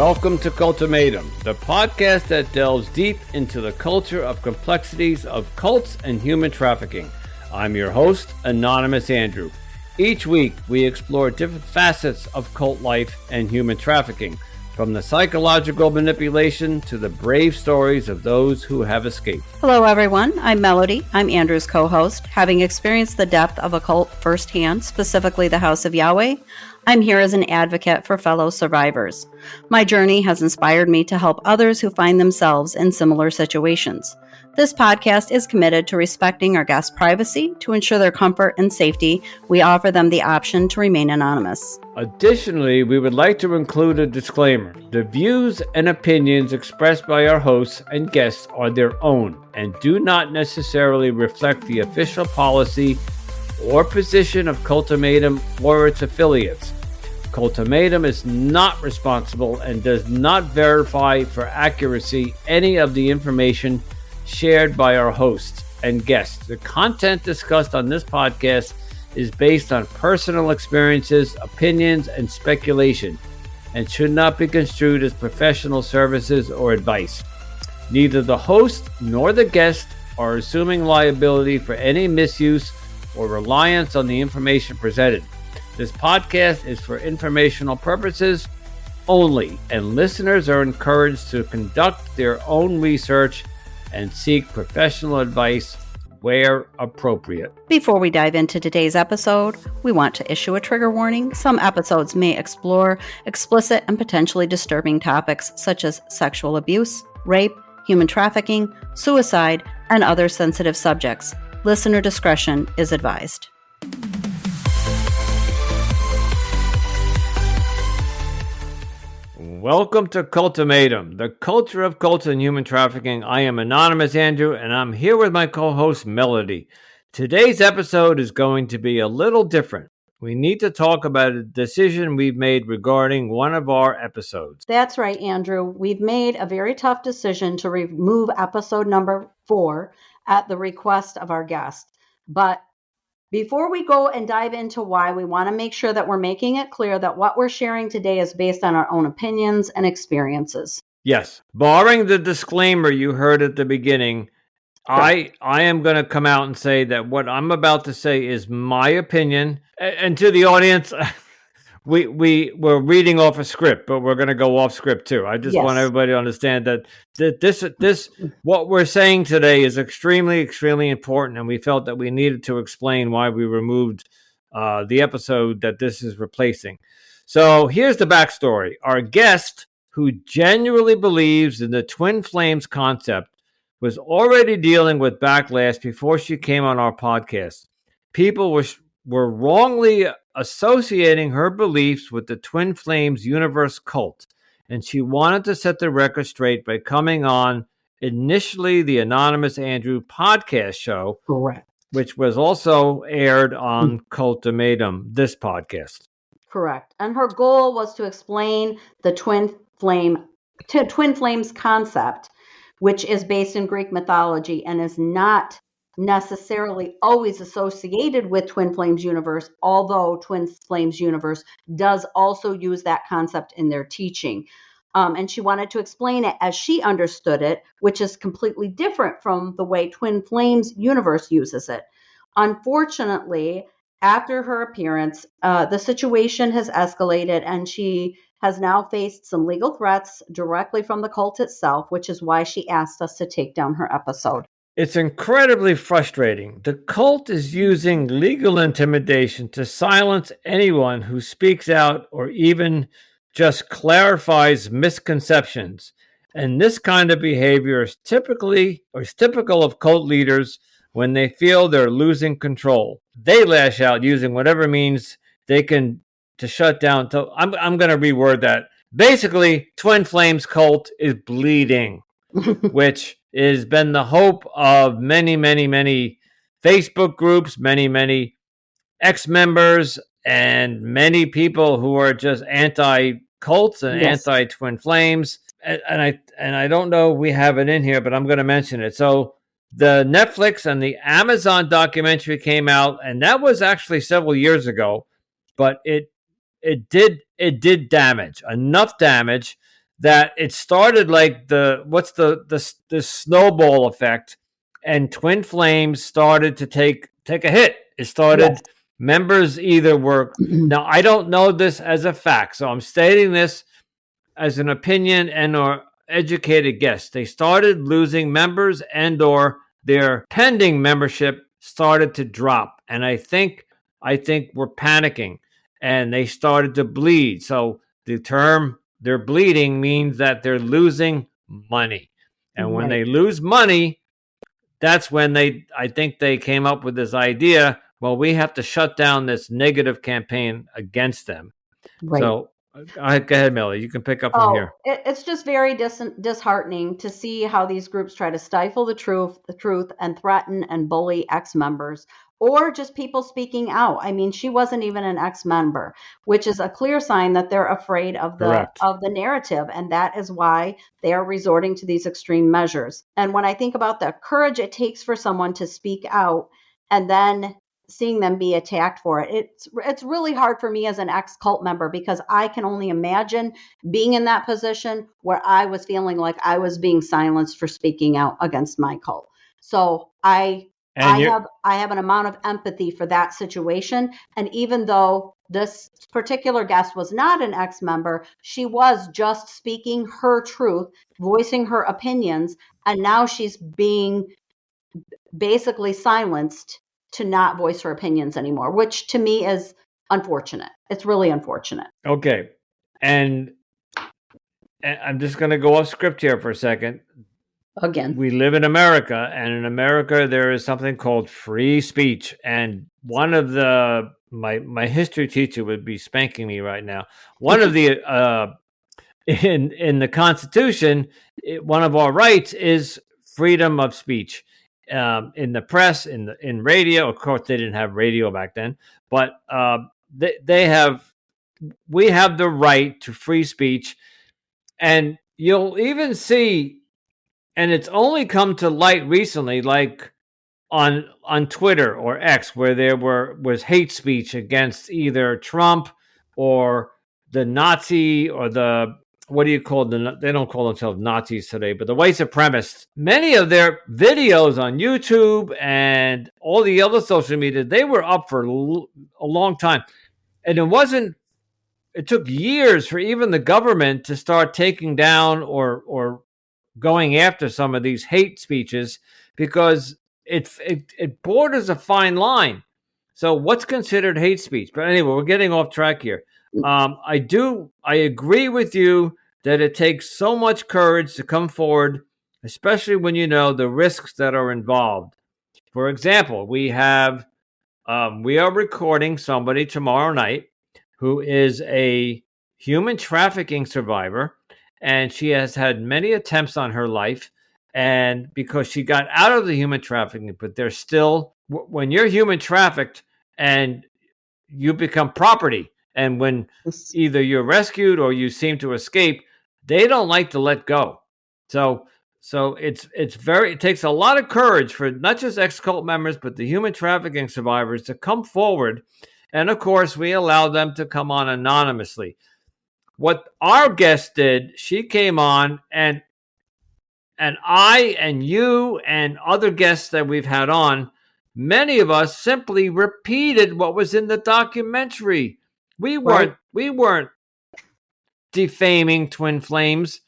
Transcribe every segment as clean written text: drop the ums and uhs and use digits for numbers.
Welcome to Cultimatum, the podcast that delves deep into the culture of complexities of cults and human trafficking. I'm your host, Anonymous Andrew. Each week, we explore different facets of cult life and human trafficking, from the psychological manipulation to the brave stories of those who have escaped. Hello, everyone. I'm Melody. I'm Andrew's co-host. Having experienced the depth of a cult firsthand, specifically the House of Yahweh, I'm here as an advocate for fellow survivors. My journey has inspired me to help others who find themselves in similar situations. This podcast is committed to respecting our guests' privacy. To ensure their comfort and safety, we offer them the option to remain anonymous. Additionally, we would like to include a disclaimer. The views and opinions expressed by our hosts and guests are their own and do not necessarily reflect the official policy or position of Cultimatum or its affiliates. Cultimatum is not responsible and does not verify for accuracy any of the information shared by our hosts and guests. The content discussed on this podcast is based on personal experiences, opinions, and speculation, and should not be construed as professional services or advice. Neither the host nor the guest are assuming liability for any misuse or reliance on the information presented. This podcast is for informational purposes only, and listeners are encouraged to conduct their own research and seek professional advice where appropriate. Before we dive into today's episode, we want to issue a trigger warning. Some episodes may explore explicit and potentially disturbing topics such as sexual abuse, rape, human trafficking, suicide, and other sensitive subjects. Listener discretion is advised. Welcome to Cultimatum, the culture of cults and human trafficking. I am Anonymous Andrew, and I'm here with my co-host Melody. Today's episode is going to be a little different. We need to talk about a decision we've made regarding one of our episodes. That's right, Andrew. We've made a very tough decision to remove episode number 4 at the request of our guest. But before we go and dive into why, we want to make sure that we're making it clear that what we're sharing today is based on our own opinions and experiences. Yes. Barring the disclaimer you heard at the beginning, sure. I am going to come out and say that what I'm about to say is my opinion. And to the audience, we're reading off a script, but we're going to go off script too. I just want everybody to understand that this what we're saying today is extremely, extremely important, and we felt that we needed to explain why we removed the episode that this is replacing. So here's the backstory. Our guest, who genuinely believes in the twin flames concept, was already dealing with backlash before she came on our podcast. People were wrongly associating her beliefs with the Twin Flames universe cult, and she wanted to set the record straight by coming on initially the Anonymous Andrew podcast show, correct, which was also aired on Cultimatum, this podcast. Correct. And her goal was to explain the twin flames concept, which is based in Greek mythology and is not necessarily always associated with Twin Flames universe, although Twin Flames universe does also use that concept in their teaching. And she wanted to explain it as she understood it, which is completely different from the way Twin Flames universe uses it. Unfortunately, after her appearance, the situation has escalated, and she has now faced some legal threats directly from the cult itself, which is why she asked us to take down her episode. It's incredibly frustrating. The cult is using legal intimidation to silence anyone who speaks out or even just clarifies misconceptions. And this kind of behavior is typical of cult leaders when they feel they're losing control. They lash out using whatever means they can to shut down. So I'm going to reword that. Basically, Twin Flames cult is bleeding, which has been the hope of many, many, many Facebook groups, many ex-members, and many people who are just anti-cults and anti-Twin Flames. And I don't know we have it in here, but I'm going to mention it. So the Netflix and the Amazon documentary came out, and that was actually several years ago, but it did damage, enough damage that it started like the snowball effect, and Twin Flames started to take a hit. It started Yes. members either were, now I don't know this as a fact, so I'm stating this as an opinion and or educated guess. They started losing members and or their pending membership started to drop. And I think we're panicking and they started to bleed. So the term they're bleeding means that they're losing money. And when Right. they lose money, that's when I think they came up with this idea, well, we have to shut down this negative campaign against them. Right. So go ahead, Millie. You can pick up from Oh, here. it's just very disheartening to see how these groups try to stifle the truth, and threaten and bully ex-members or just people speaking out. I mean, she wasn't even an ex-member, which is a clear sign that they're afraid of Correct. the narrative, and that is why they are resorting to these extreme measures. And when I think about the courage it takes for someone to speak out and then seeing them be attacked for it, it's really hard for me as an ex-cult member, because I can only imagine being in that position where I was feeling like I was being silenced for speaking out against my cult. So I And you're have an amount of empathy for that situation. And even though this particular guest was not an ex-member, she was just speaking her truth, voicing her opinions, and now she's being basically silenced to not voice her opinions anymore, which to me is unfortunate. It's really unfortunate. okay. And I'm just going to go off script here for a second. Again. We live in America, and in America there is something called free speech. And one of the my history teacher would be spanking me right now. One of the in the Constitution, one of our rights is freedom of speech. In the press, in radio. Of course, they didn't have radio back then, but we have the right to free speech, and you'll even see, and it's only come to light recently, like on Twitter or X, where there was hate speech against either Trump or the Nazi or the, what do you call them? They don't call themselves Nazis today, but the white supremacists. Many of their videos on YouTube and all the other social media, they were up for a long time, and it took years for even the government to start taking down or going after some of these hate speeches, because it borders a fine line. So what's considered hate speech? But anyway, we're getting off track here. I agree with you that it takes so much courage to come forward, especially when you know the risks that are involved. For example, we are recording somebody tomorrow night who is a human trafficking survivor, and she has had many attempts on her life. And because she got out of the human trafficking, but there's still, when you're human trafficked and you become property, and when either you're rescued or you seem to escape, they don't like to let go. So it takes a lot of courage for not just ex-cult members, but the human trafficking survivors to come forward. And of course, we allow them to come on anonymously. What our guest did, she came on, and I and you and other guests that we've had on, many of us simply repeated what was in the documentary. We Right. weren't defaming Twin Flames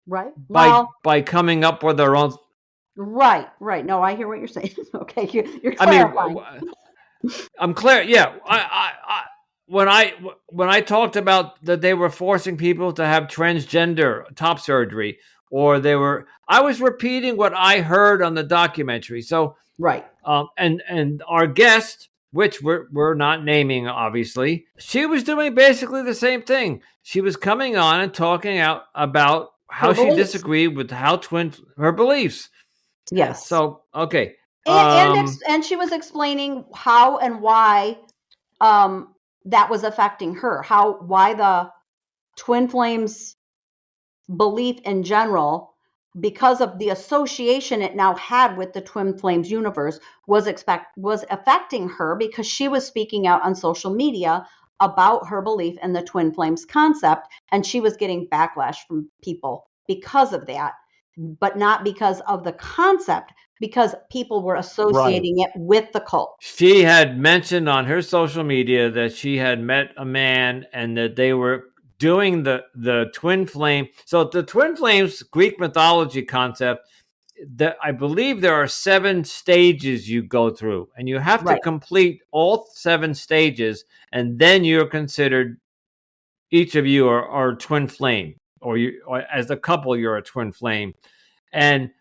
Right. by Well, coming up with our own. right. Right. No, I hear what you're saying. Okay. You're I mean, clarifying. I'm clear. Yeah, when I talked about that they were forcing people to have transgender top surgery, or I was repeating what I heard on the documentary. So, Right. and our guest, which we're not naming, obviously, she was doing basically the same thing. She was coming on and talking out about how Her she beliefs. disagreed with her beliefs. Yes. So, okay. And she was explaining how and why that was affecting her. Why the Twin Flames belief in general, because of the association it now had with the Twin Flames universe, was affecting her, because she was speaking out on social media about her belief in the twin flames concept, and she was getting backlash from people because of that, but not because of the concept, because people were associating it with the cult. She had mentioned on her social media that she had met a man and that they were doing the twin flame. So the twin flames Greek mythology concept, that I believe there are 7 stages you go through, and you have to complete all 7 stages, and then you're considered, each of you are twin flame, or as a couple you're a twin flame. And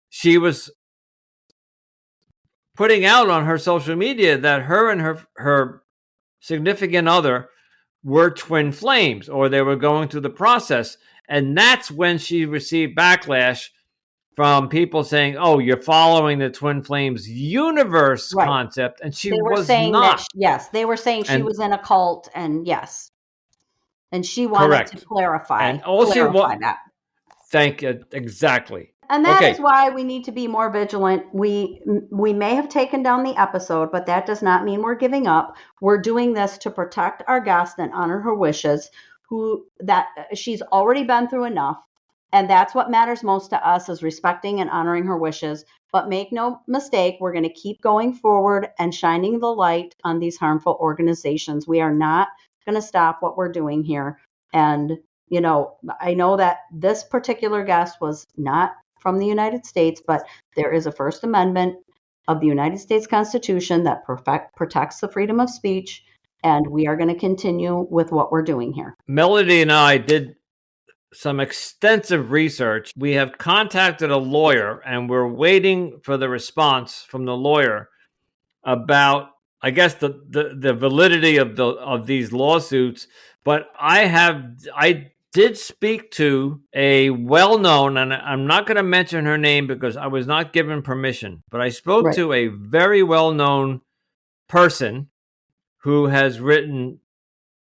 she was putting out on her social media that her and her significant other were twin flames, or they were going through the process. And that's when she received backlash from people saying, "Oh, you're following the twin flames universe concept," and she was not. Yes, they were saying she was in a cult, and yes, and she wanted to clarify. And also, clarify that. Thank you. Exactly. And that is why we need to be more vigilant. We may have taken down the episode, but that does not mean we're giving up. We're doing this to protect our guest and honor her wishes, that she's already been through enough. And that's what matters most to us, is respecting and honoring her wishes. But make no mistake, we're going to keep going forward and shining the light on these harmful organizations. We are not going to stop what we're doing here. And, I know that this particular guest was not from the United States, but there is a First Amendment of the United States Constitution that protects the freedom of speech. And we are going to continue with what we're doing here. Melody and I did some extensive research. We have contacted a lawyer, and we're waiting for the response from the lawyer about, I guess, the validity of these lawsuits. But I did speak to a well-known, and I'm not going to mention her name because I was not given permission, but I spoke to a very well-known person who has written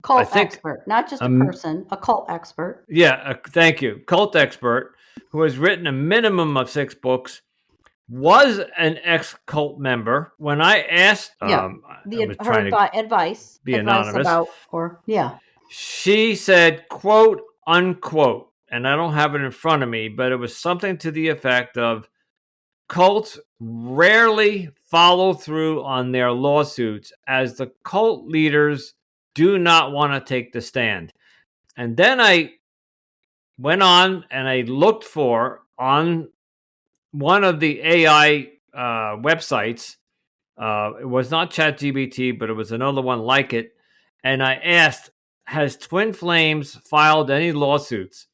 cult expert, not just a person, a cult expert. Yeah, thank you. Cult expert who has written a minimum of 6 books, was an ex-cult member. When I asked, advice, be anonymous, she said, quote, unquote, and I don't have it in front of me, but it was something to the effect of, cults rarely follow through on their lawsuits as the cult leaders do not want to take the stand. And then I went on and I looked for, on one of the AI websites, it was not ChatGPT, but it was another one like it. And I asked, has Twin Flames filed any lawsuits?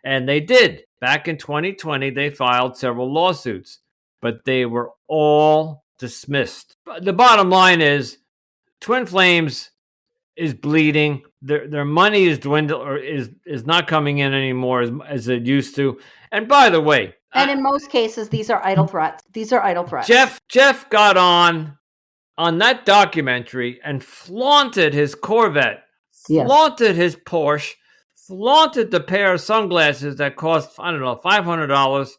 And they did. Back in 2020, they filed several lawsuits, but they were all dismissed. The bottom line is, Twin Flames is bleeding. Their money is dwindled, or is not coming in anymore as it used to. And by the way, and in most cases, these are idle threats. Jeff got on that documentary and flaunted his Corvette, flaunted his Porsche, flaunted the pair of sunglasses that cost, I don't know, $500,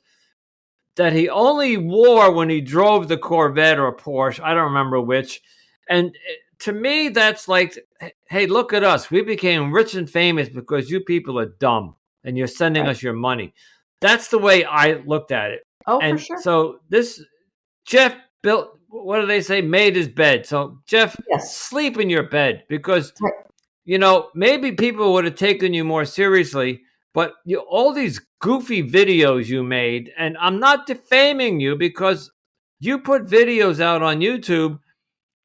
that he only wore when he drove the Corvette or Porsche. I don't remember which. And to me, that's like, hey, look at us. We became rich and famous because you people are dumb and you're sending us your money. That's the way I looked at it. Oh, and for sure. So this Jeff built, what do they say? Made his bed. So Jeff, sleep in your bed, because, maybe people would have taken you more seriously, but all these goofy videos you made, and I'm not defaming you because you put videos out on YouTube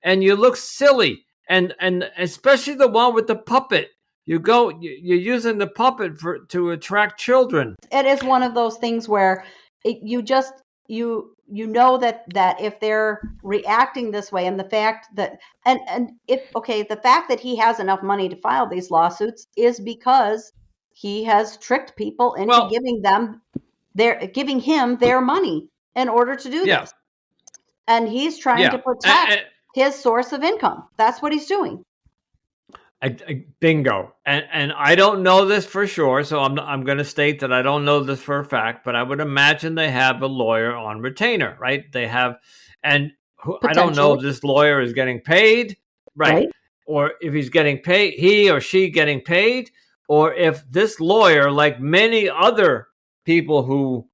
and you look silly. And especially the one with the puppet. You're using the puppet to attract children. It is one of those things where you know that if they're reacting this way, and the fact that the fact that he has enough money to file these lawsuits is because he has tricked people into giving him their money in order to do this, and he's trying to protect his source of income. That's what he's doing. Bingo. And I don't know this for sure, so I'm going to state that I don't know this for a fact, but I would imagine they have a lawyer on retainer, right? They have, and I don't know if this lawyer is getting paid, right? or if he's getting paid, he or she getting paid, or if this lawyer, like many other people who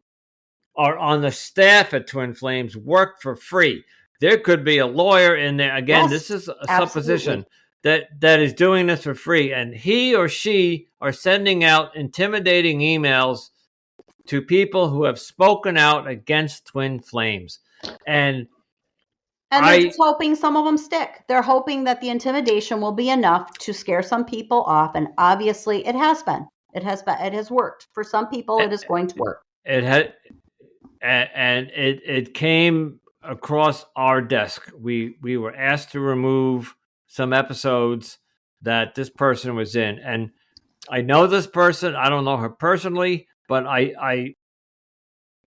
are on the staff at Twin Flames, work for free. There could be a lawyer in there. Again, this is a supposition that is doing this for free, and he or she are sending out intimidating emails to people who have spoken out against Twin Flames. And they're just hoping some of them stick. They're hoping that the intimidation will be enough to scare some people off. And obviously it has been. It has worked. For some people, it is going to work. It came across our desk. We were asked to remove some episodes that this person was in. And I know this person. I don't know her personally, but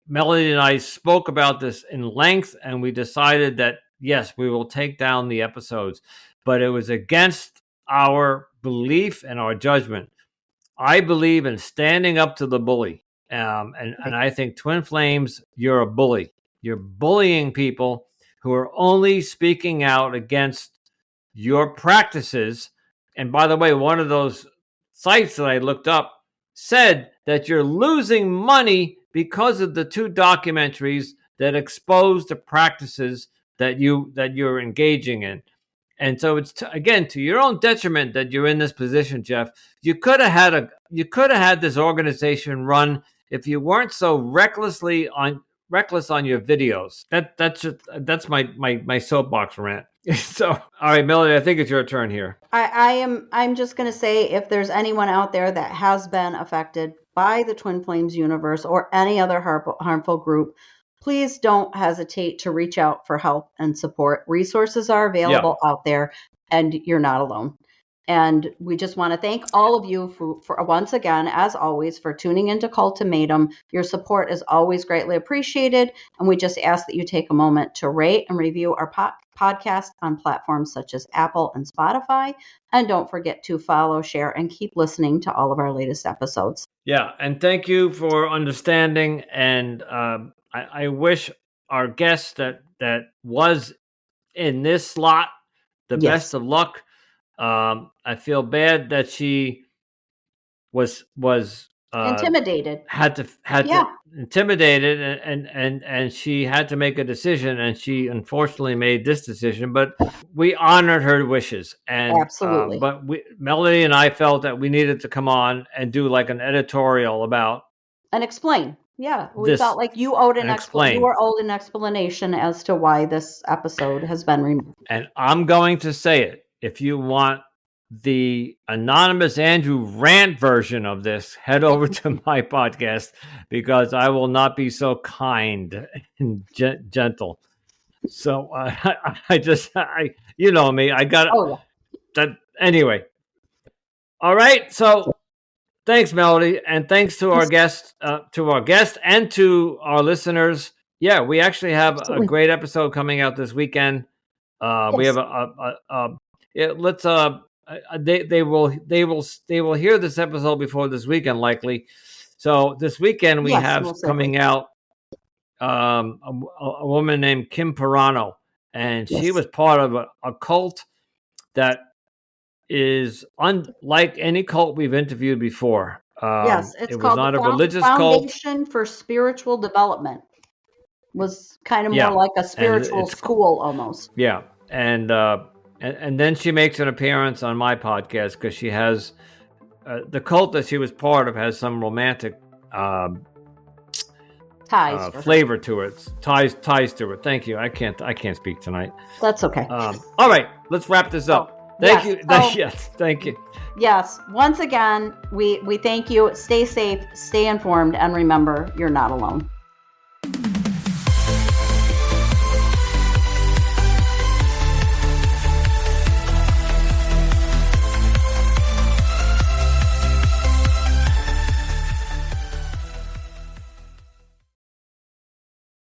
Melody and I spoke about this in length, and we decided that, yes, we will take down the episodes. But it was against our belief and our judgment. I believe in standing up to the bully. And I think Twin Flames, you're a bully. You're bullying people who are only speaking out against your practices. And by the way, one of those sites that I looked up said that you're losing money because of the 2 documentaries that expose the practices that you're engaging in. And so it's again to your own detriment that you're in this position, Jeff. You could have had this organization run if you weren't so reckless on your videos. That's my soapbox rant. So, all right, Melody, I think it's your turn here. I'm just going to say, if there's anyone out there that has been affected by the Twin Flames universe or any other harmful group, please don't hesitate to reach out for help and support. Resources are available out there, and you're not alone. And we just want to thank all of you for once again, as always, for tuning into Cultimatum. Your support is always greatly appreciated. And we just ask that you take a moment to rate and review our podcast on platforms such as Apple and Spotify. And don't forget to follow, share, and keep listening to all of our latest episodes. Yeah. And thank you for understanding. And I wish our guest that was in this slot the best of luck. I feel bad that she was intimidated. Had to intimidated, and she had to make a decision, and she unfortunately made this decision. But we honored her wishes, and absolutely. But Melody and I felt that we needed to come on and do like an editorial about and explain. Yeah, we felt like you owed an explanation. You were owed an explanation as to why this episode has been removed. And I'm going to say it. If you want the anonymous Andrew rant version of this, head over to my podcast, because I will not be so kind and gentle. So you know me, I got that anyway. All right, so thanks, Melody, and thanks to our guest, and to our listeners. Yeah, we actually have a great episode coming out this weekend. We have they will hear this episode before this weekend, likely. So this weekend we have coming out a woman named Kim Pirano, and she was part of a cult that is unlike any cult we've interviewed before. It's called not the a religious cult. Foundation for Spiritual Development. Was kind of more like a spiritual school almost. Yeah, and then she makes an appearance on my podcast because she has the cult that she was part of has some romantic ties flavor to it. Ties to it. Thank you. I can't speak tonight. That's okay. All right, let's wrap this up. Thank you. Yes, thank you. Yes. Once again, we thank you. Stay safe, stay informed, and remember, you're not alone.